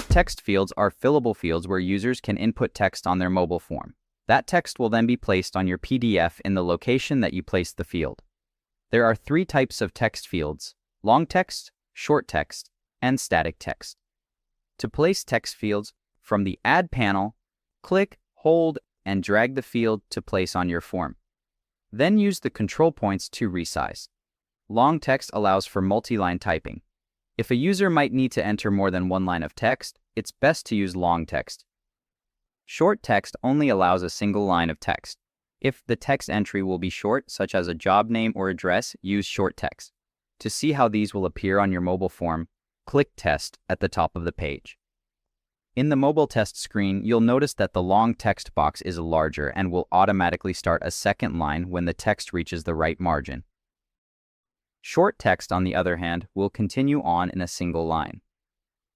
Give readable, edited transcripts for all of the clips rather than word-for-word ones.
Text fields are fillable fields where users can input text on their mobile form. That text will then be placed on your PDF in the location that you placed the field. There are 3 types of text fields: long text, short text, and static text. To place text fields, from the Add panel, click, hold, and drag the field to place on your form. Then use the control points to resize. Long text allows for multi-line typing. If a user might need to enter more than 1 line of text, it's best to use long text. Short text only allows a single line of text. If the text entry will be short, such as a job name or address, use short text. To see how these will appear on your mobile form, click Test at the top of the page. In the mobile test screen, you'll notice that the long text box is larger and will automatically start a second line when the text reaches the right margin. Short text, on the other hand, will continue on in a single line.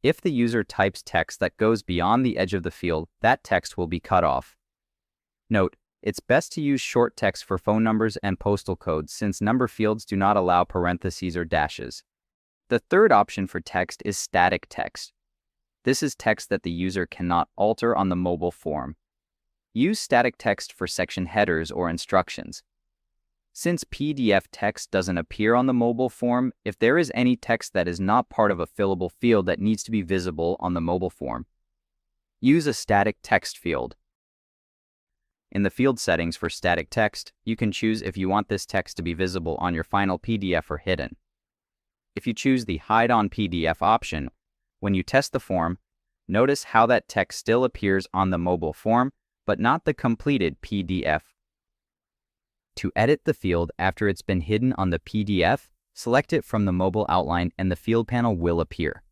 If the user types text that goes beyond the edge of the field, that text will be cut off. Note, it's best to use short text for phone numbers and postal codes since number fields do not allow parentheses or dashes. The third option for text is static text. This is text that the user cannot alter on the mobile form. Use static text for section headers or instructions. Since PDF text doesn't appear on the mobile form, if there is any text that is not part of a fillable field that needs to be visible on the mobile form, use a static text field. In the field settings for static text, you can choose if you want this text to be visible on your final PDF or hidden. If you choose the Hide on PDF option, when you test the form, notice how that text still appears on the mobile form, but not the completed PDF. To edit the field after it's been hidden on the PDF, select it from the mobile outline and the field panel will appear.